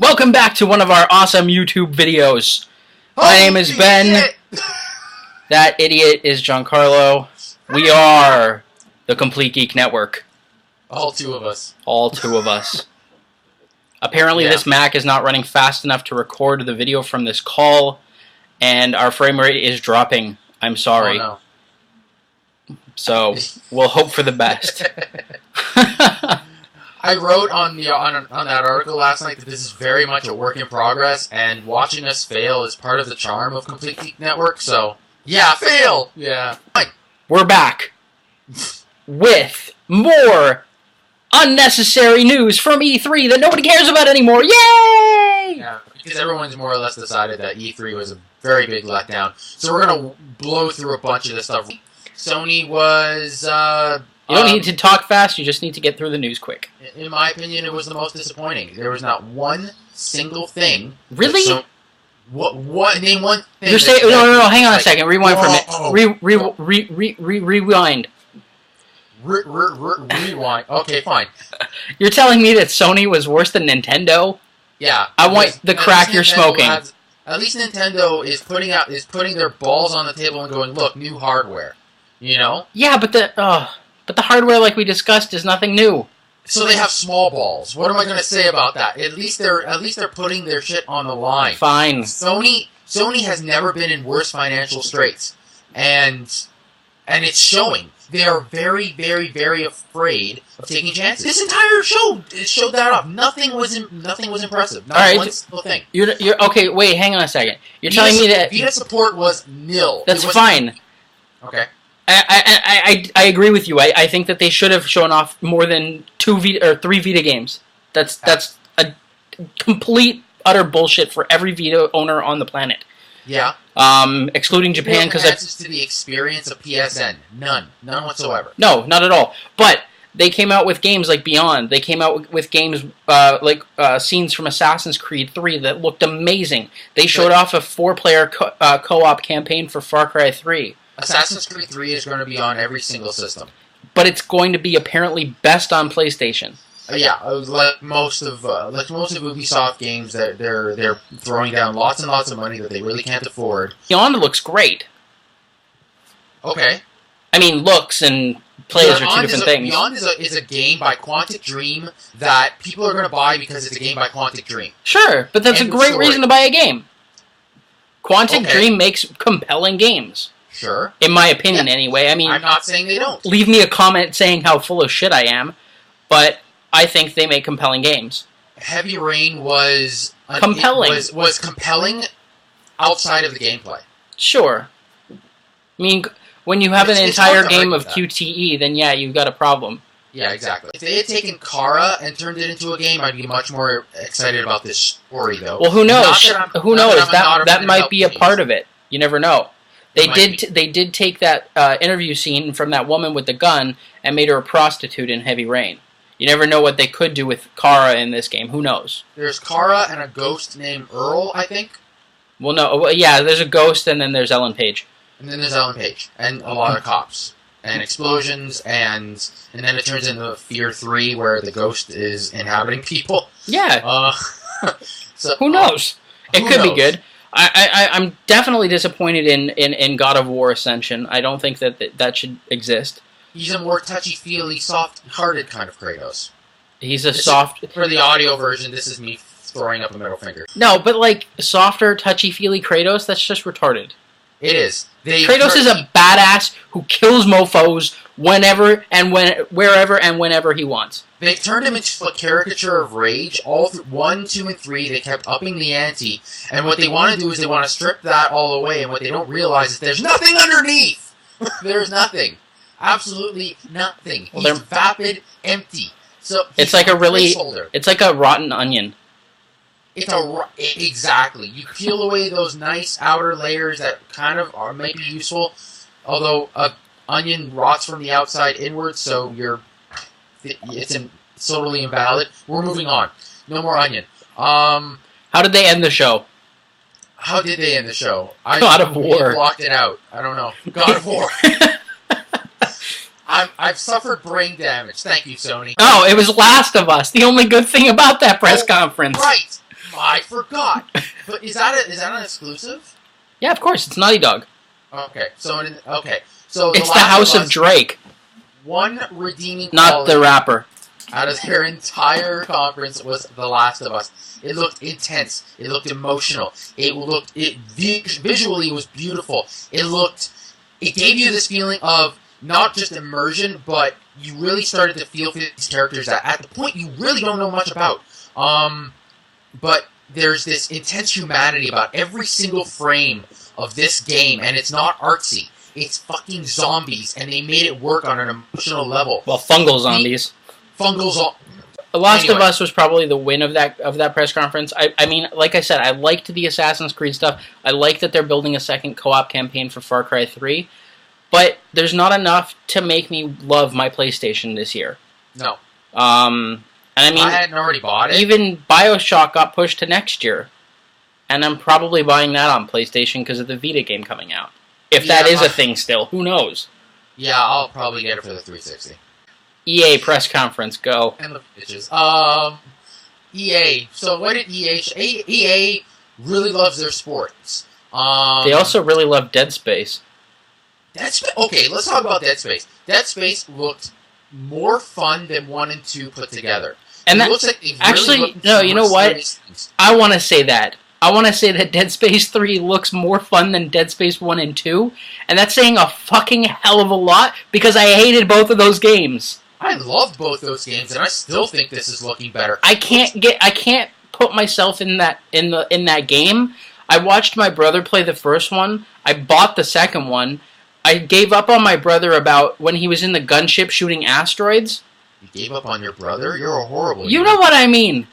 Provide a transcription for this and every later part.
Welcome back to one of our awesome YouTube videos. My name is Ben. That idiot is Giancarlo. We are the Complete Geek Network. All two of us. All two of us. Apparently this Mac is not running fast enough to record the video from this call, and our frame rate is dropping. I'm sorry. Oh, no. So, we'll hope for the best. I wrote on that article last night that this is very much a work in progress, and watching us fail is part of the charm of Complete Geek Network, so, yeah, fail! Yeah. We're back with more unnecessary news from E3 that nobody cares about anymore. Yay! Yeah, because everyone's more or less decided that E3 was a very big letdown, so we're going to blow through a bunch of this stuff. Sony was... you don't need to talk fast, you just need to get through the news quick. In my opinion, it was the most disappointing. There was not one single thing... Really? What? Name one thing. You're saying... No, hang on a second. Rewind for a minute. Rewind. Rewind. Okay, fine. You're telling me that Sony was worse than Nintendo? Yeah. I want the crack you're smoking. At least Nintendo is putting their balls on the table and going, look, new hardware. You know? Yeah, but the hardware, like we discussed, is nothing new. So they have small balls. What am I going to say about that? At least they're putting their shit on the line. Fine. Sony has never been in worse financial straits, and it's showing. They are very, very, very afraid of taking chances. This entire show showed that off. Nothing was impressive. Not one single thing. You're okay. Wait, hang on a second. You're telling me that Vita support was nil. That's fine. Okay. I agree with you. I think that they should have shown off more than 3 Vita games. That's a complete utter bullshit for every Vita owner on the planet. Yeah. Excluding Japan, because that's to the experience of PSN. None whatsoever. No, not at all. But they came out with games like Beyond. They came out with games like scenes from Assassin's Creed 3 that looked amazing. They showed off a 4-player co-op campaign for Far Cry 3. Assassin's Creed 3 is going to be on every single system. But it's going to be apparently best on PlayStation. Yeah, like most of Ubisoft games, that they're throwing down lots and lots of money that they really can't afford. Beyond looks great. Okay. I mean, looks and players are two different things. Beyond is a game by Quantic Dream that people are going to buy because it's a game by Quantic Dream. Sure, but that's a great reason to buy a game. Quantic Dream makes compelling games. Sure. In my opinion, anyway. I mean, I'm not saying they don't. Leave me a comment saying how full of shit I am, but I think they make compelling games. Heavy Rain was compelling. Was compelling outside of the gameplay. Sure. I mean, when you have an entire game of QTE, then yeah, you've got a problem. Yeah, exactly. If they had taken Kara and turned it into a game, I'd be much more excited about this story, though. Well, who knows? Who knows? That might be a part of it. You never know. They did take that interview scene from that woman with the gun and made her a prostitute in Heavy Rain. You never know what they could do with Kara in this game. Who knows? There's Kara and a ghost named Earl, I think. Well, no. Yeah, there's a ghost, and then there's Ellen Page. And then there's Ellen Page. And a lot of cops. And explosions, and then it turns into Fear 3, where the ghost is inhabiting people. Yeah. So who knows? It could be good. I'm definitely disappointed in God of War Ascension. I don't think that should exist. He's a more touchy-feely, soft-hearted kind of Kratos. He's a soft... For the audio version, this is me throwing up a middle finger. No, but like, softer, touchy-feely Kratos, that's just retarded. It is. Kratos is a badass who kills mofos wherever and whenever he wants. They turned him into a caricature of rage. All 1, 2, and 3, they kept upping the ante. And what they want to do is they want to strip that all away. And what they don't realize is there's nothing underneath. There's nothing. Absolutely nothing. Well, he's vapid, empty. So it's like it's like a rotten onion. Exactly. You peel away those nice outer layers that kind of are maybe useful, although an onion rots from the outside inward, so it's totally invalid. We're moving on. No more onion. How did they end the show? How did they end the show? God of War. Blocked it out. I don't know. God of War. I've suffered brain damage. Thank you, Sony. Oh, it was Last of Us. The only good thing about that press conference. Right. I forgot. But is that an exclusive? Yeah, of course. It's Naughty Dog. Okay, so it's the House of Drake. One redeeming not quality the rapper. out of their entire conference was The Last of Us. It looked intense. It looked emotional. Visually was beautiful. It gave you this feeling of not just immersion, but you really started to feel for these characters that at the point you really don't know much about. But there's this intense humanity about every single frame of this game, and it's not artsy. It's fucking zombies, and they made it work on an emotional level. Well, fungal zombies. The Last of Us was probably the win of that press conference. I mean, like I said, I liked the Assassin's Creed stuff. I like that they're building a second co-op campaign for Far Cry 3. But there's not enough to make me love my PlayStation this year. No. And I mean, I hadn't already bought it. Even BioShock got pushed to next year. And I'm probably buying that on PlayStation because of the Vita game coming out. If that is a thing still, who knows? Yeah, I'll probably get it for the 360. EA press conference, go. And the bitches. EA. So what did EA... EA really loves their sports. They also really love Dead Space. Okay, let's talk about Dead Space. Dead Space looked more fun than 1 and 2 put together. And that looks like they actually, no, you know what? I want to say that. I want to say that Dead Space 3 looks more fun than Dead Space 1 and 2, and that's saying a fucking hell of a lot because I hated both of those games. I loved both those games, and I still think this is looking better. I can't put myself in that game. I watched my brother play the first one. I bought the second one. I gave up on my brother about when he was in the gunship shooting asteroids. You gave up on your brother? You're a horrible... You know what I mean.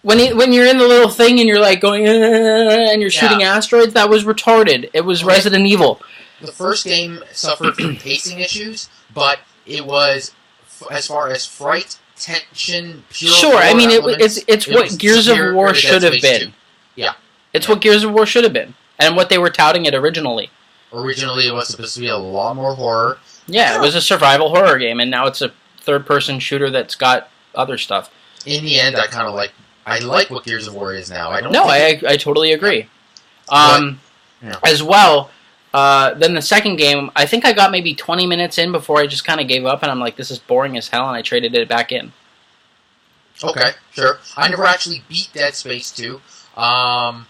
When you're in the little thing and you're like going and you're shooting asteroids, that was retarded. It was Resident Evil. The first game suffered from pacing issues, but it was, as far as fright, tension, pure... Sure, I mean, it's what Gears of War should have been. Yeah. It's what Gears of War should have been, and what they were touting it originally. Originally, it was supposed to be a lot more horror. Yeah, it was a survival horror game, and now it's a third-person shooter that's got other stuff. In the end, I like what Gears of War is now. I totally agree. As well, then the second game, I think I got maybe 20 minutes in before I just kind of gave up, and I'm like, this is boring as hell, and I traded it back in. Okay, sure. I never actually beat Dead Space 2. I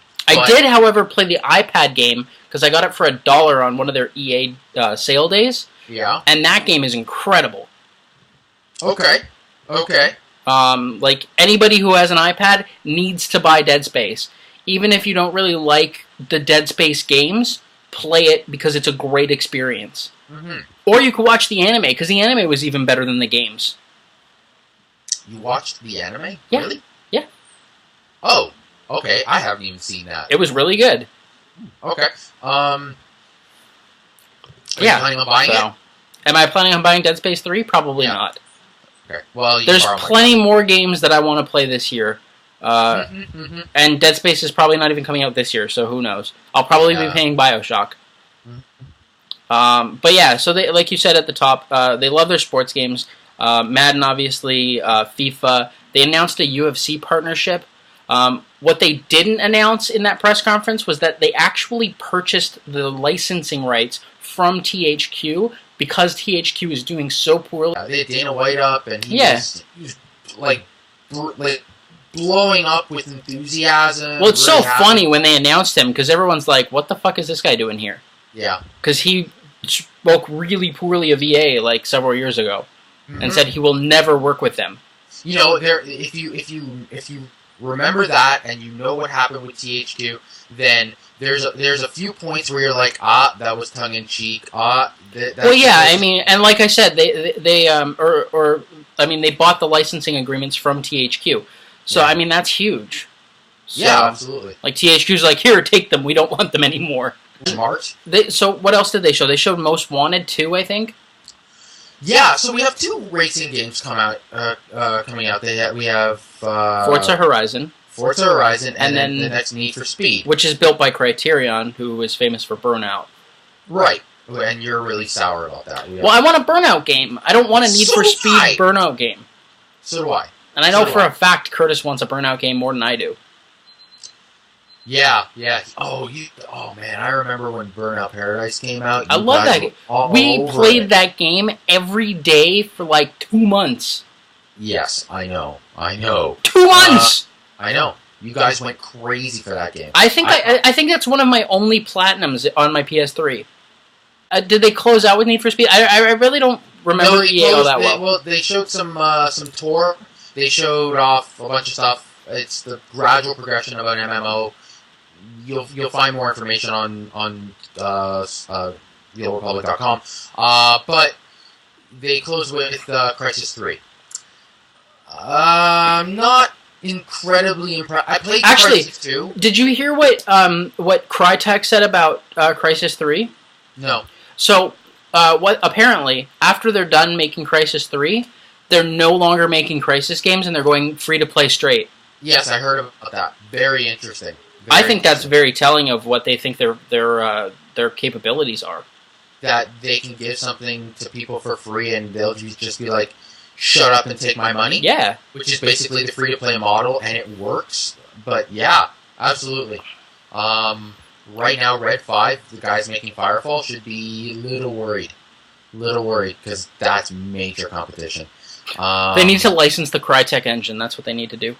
did, however, play the iPad game, because I got it for $1 on one of their EA sale days. Yeah. And that game is incredible. Okay. Like, anybody who has an iPad needs to buy Dead Space. Even if you don't really like the Dead Space games, play it because it's a great experience. Mm-hmm. Or you could watch the anime, because the anime was even better than the games. You watched the anime? Yeah. Really? Yeah. Oh, okay. I haven't even seen that. It was really good. Okay. Are you planning on buying it? Am I planning on buying Dead Space 3? Probably not. Okay. Well, there's plenty more games that I want to play this year. And Dead Space is probably not even coming out this year, so who knows? I'll probably be playing BioShock. But yeah, so they, like you said at the top, they love their sports games. Madden, obviously, FIFA. They announced a UFC partnership. What they didn't announce in that press conference was that they actually purchased the licensing rights from THQ because THQ is doing so poorly. They had Dana White up, and he was like blowing up with enthusiasm. Well, it's really so funny when they announced him, because everyone's like, what the fuck is this guy doing here? Yeah. Because he spoke really poorly of EA like several years ago, and said he will never work with them. You know, if you remember that and you know what happened with THQ, then there's a few points where you're like, that was tongue in cheek. Well, yeah, I mean, and like I said, they bought the licensing agreements from THQ, so I mean that's huge. So, yeah, absolutely. Like THQ's like, here, take them. We don't want them anymore. Smart. So what else did they show? They showed Most Wanted 2, I think. Yeah, so we have 2 racing games coming out. We have Forza Horizon. And then the next Need for Speed, which is built by Criterion, who is famous for Burnout. Right, and you're really sour about that. Well, I want a Burnout game. I don't want a Need for Speed Burnout game. So do I. And I know for a fact Curtis wants a Burnout game more than I do. Yeah. Oh man, I remember when Burnout Paradise came out. I love that game. We played that game every day for like 2 months. Yes, I know. 2 months! I know. You guys went crazy for that game. I think that's one of my only platinums on my PS3. Did they close out with Need for Speed? I really don't remember EA all that well. Well, they showed some tour. They showed off a bunch of stuff. It's the gradual progression of an MMO. You'll find more information on TheOldRepublic.com. But they closed with Crisis 3. I'm not incredibly impressed. I played Crisis 2. Did you hear what Crytek said about Crisis 3? No. So, apparently, after they're done making Crisis 3, they're no longer making Crisis games, and they're going free-to-play straight. Yes, I heard about that. Very interesting. I think that's very telling of what they think their capabilities are. That they can give something to people for free, and they'll just be like, shut up and take my money? Yeah. Which is basically the free-to-play model, and it works. But yeah, absolutely. Right now, Red 5, the guys making Firefall, should be a little worried. Because that's major competition. They need to license the Crytek engine. That's what they need to do.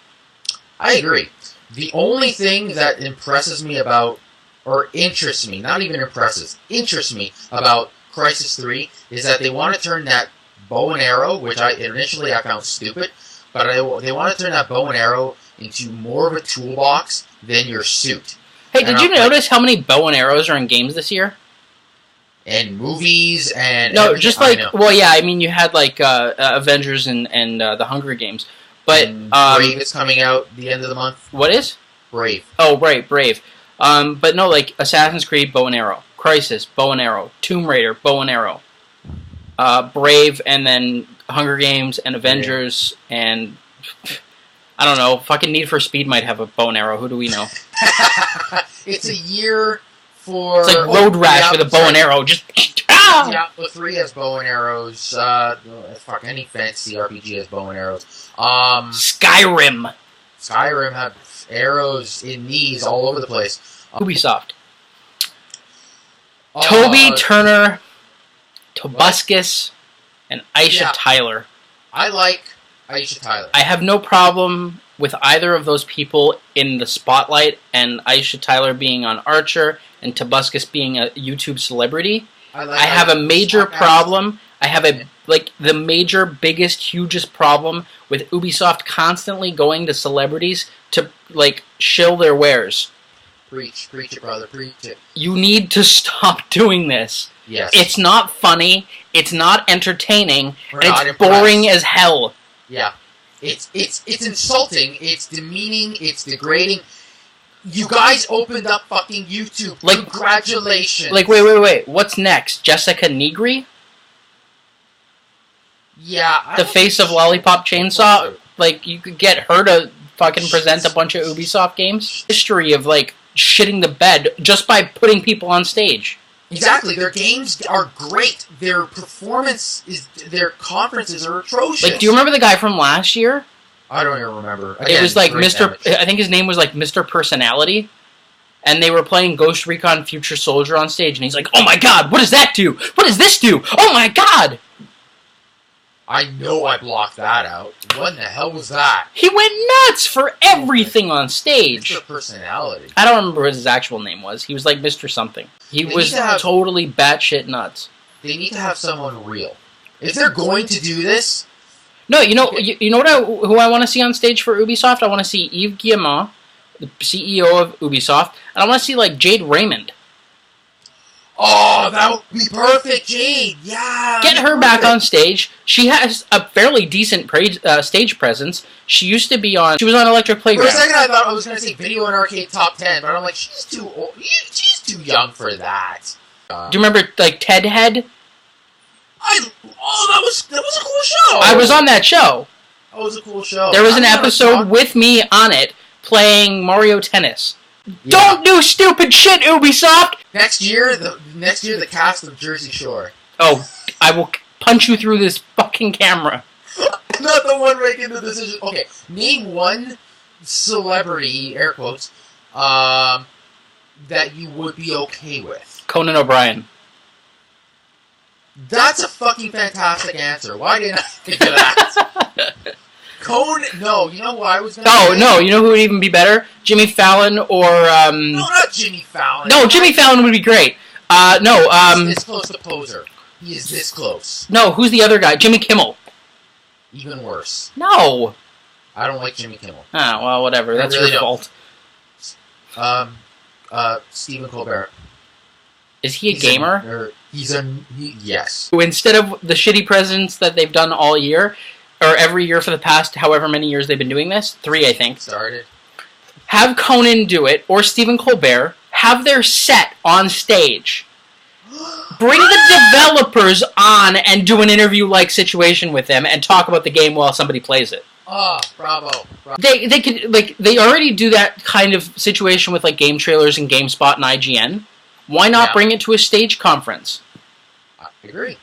I agree. The only thing that impresses me about, or interests me, not even impresses, interests me about Crisis 3 is that they want to turn that bow and arrow, which initially I found stupid, but they want to turn that bow and arrow into more of a toolbox than your suit. Hey, did you notice how many bow and arrows are in games this year? And movies and... No, just like... Well, yeah, I mean, you had like Avengers and the Hunger Games. But Brave is coming out the end of the month. What is? Brave. Oh, right, Brave. But no, like Assassin's Creed, bow and arrow. Crisis, bow and arrow. Tomb Raider, bow and arrow. Brave, and then Hunger Games and Avengers, and I don't know. Fucking Need for Speed might have a bow and arrow. Who do we know? It's a year for... It's like Road Rash with a bow and arrow. Just... Diablo 3 has bow and arrows. Fuck, any fantasy RPG has bow and arrows. Skyrim have arrows in knees all over the place. Ubisoft. Toby Turner, Tobuscus, and Aisha Tyler. I like Aisha Tyler. I have no problem with either of those people in the spotlight, and Aisha Tyler being on Archer, and Tobuscus being a YouTube celebrity. I have a major problem. I have the major, biggest, hugest problem with Ubisoft constantly going to celebrities to, shill their wares. Preach it, brother, preach it. You need to stop doing this. Yes. It's not funny, it's not entertaining, and it's boring as hell. Yeah. It's insulting, it's demeaning, it's degrading. You guys opened up fucking YouTube. Congratulations. Wait. What's next? Jessica Negri? Yeah. The face of Lollipop Chainsaw? You could get her to fucking present a bunch of Ubisoft games? History of, shitting the bed just by putting people on stage. Exactly. Their games are great. Their their conferences are atrocious. Do you remember the guy from last year? I don't even remember. Again, it was Mr. I think his name was Mr. Personality, and they were playing Ghost Recon Future Soldier on stage, and he's like, "Oh my god, what does that do? What does this do? Oh my god!" I know I blocked that out. What in the hell was that? He went nuts for everything on stage. Mr. Personality. I don't remember what his actual name was. He was like Mr. Something. He was totally batshit nuts. They need to have someone real. If they're going to do this... No, you know who I want to see on stage for Ubisoft? I want to see Yves Guillemot, the CEO of Ubisoft, and I want to see, Jade Raymond. Oh, that would be perfect, Jade! Yeah! Get her back on stage. She has a fairly decent stage presence. She used to be on... She was on Electric Playground. For a second I thought I was going to say Video and Arcade Top 10, but I'm like, she's too old. She's too young for that. Do you remember, Ted Head? That was a cool show! I was on that show. That was a cool show. There was an episode with me on it, playing Mario Tennis. Yeah. Don't do stupid shit, Ubisoft! Next year, the cast of Jersey Shore. Oh, I will punch you through this fucking camera. not the one making the decision. Okay, name one celebrity, air quotes, that you would be okay with. Conan O'Brien. That's a fucking fantastic answer. Why didn't I think of that? Conan, no, you know what I was going to say? No, you know who would even be better? Jimmy Fallon or... No, not Jimmy Fallon. No, Jimmy Fallon would be great. He's this close to Poser. He is this close. No, who's the other guy? Jimmy Kimmel. Even worse. No. I don't like Jimmy Kimmel. Ah, well, whatever. That's really your fault. Stephen Colbert. Is he a gamer? Yes. Instead of the shitty presents that they've done all year, or every year for the past however many years they've been doing this, 3 I think. Started. Have Conan do it, or Stephen Colbert, have their set on stage. Bring the developers on and do an interview-like situation with them and talk about the game while somebody plays it. Oh, bravo. They could, like, they already do that kind of situation with, like, game trailers and GameSpot and IGN. Why not bring it to a stage conference? I agree.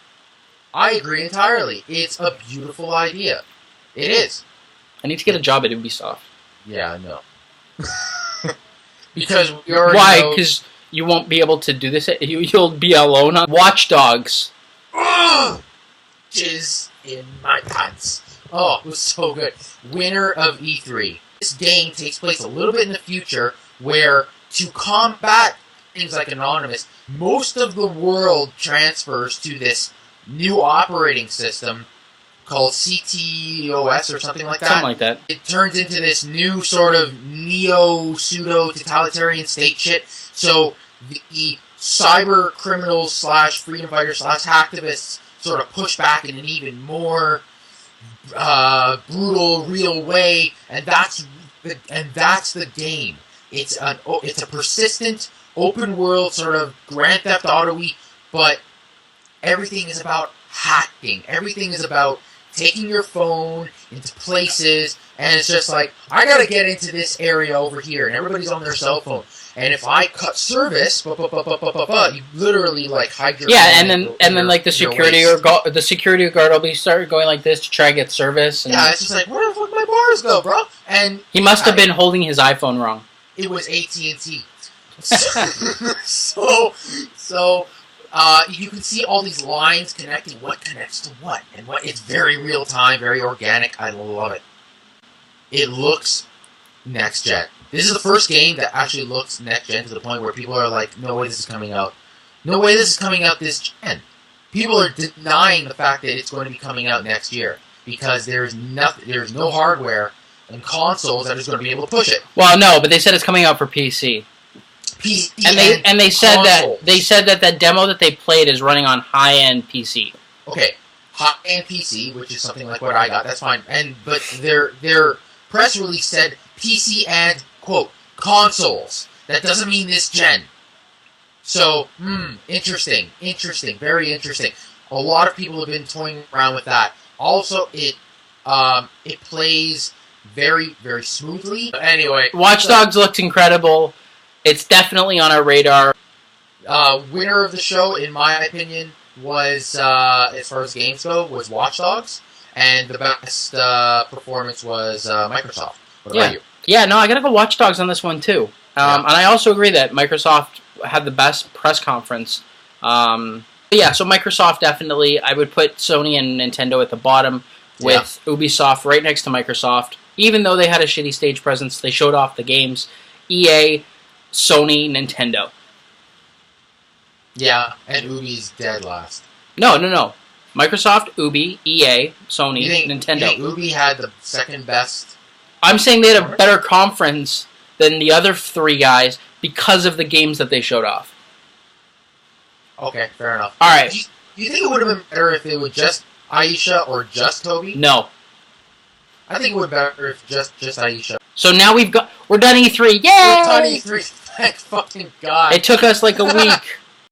I agree entirely. It's a beautiful idea. It is. I need to get a job at Ubisoft. Yeah, I know. Because we already Why? know... Because you won't be able to do this. You'll be alone on Watch Dogs. Oh! Jizz in my pants. Oh, it was so good. Winner of E3. This game takes place a little bit in the future where to combat things like Anonymous, most of the world transfers to this new operating system called CTOS or something like that. Something like that. It turns into this new sort of neo-pseudo-totalitarian state shit. So the cyber criminals slash freedom fighters slash hacktivists sort of push back in an even more brutal, real way, and that's the game. It's a persistent, open world sort of Grand Theft Auto-y, but everything is about hacking. Everything is about taking your phone into places, and it's just like, I gotta get into this area over here, and everybody's on their cell phone. And if I cut service, you literally like hide your phone and then like the security guard will be start going like this to try and get service. And yeah, it's just like, where the fuck my bars go, bro? And he must have been holding his iPhone wrong. It was AT&T. So you can see all these lines connecting what connects to what, and what. It's very real time, very organic. I love it. It looks next gen. This is the first game that actually looks next gen to the point where people are like, "No way, this is coming out. No way, this is coming out this gen." People are denying the fact that it's going to be coming out next year because there's no hardware and consoles that is going to be able to push it. Well, no, but they said it's coming out for PC. And they said that demo that they played is running on high-end PC. Okay, high-end PC, which is something like what I got. That's fine. But their press release said PC and quote consoles. That doesn't mean this gen. So, interesting, very interesting. A lot of people have been toying around with that. Also, it plays very, very smoothly. Anyway, Watch Dogs looked incredible. It's definitely on our radar. Winner of the show, in my opinion, was, as far as games go, was Watch Dogs. And the best performance was Microsoft. What about you? Yeah, no, I gotta go Watch Dogs on this one, too. And I also agree that Microsoft had the best press conference. Yeah, so Microsoft definitely. I would put Sony and Nintendo at the bottom with Ubisoft right next to Microsoft. Even though they had a shitty stage presence, they showed off the games. EA, Sony, Nintendo. Yeah, and Ubi's dead last. No. Microsoft, Ubi, EA, Sony, Nintendo. You think Ubi had the second best? I'm saying they had a better conference than the other three guys because of the games that they showed off. Okay, fair enough. All right. Do you think it would have been better if it was just Aisha or just Toby? No. I think it would be better if just Aisha. So now we're done E3. Yay! We're done E3. Thank fucking God. It took us like a week.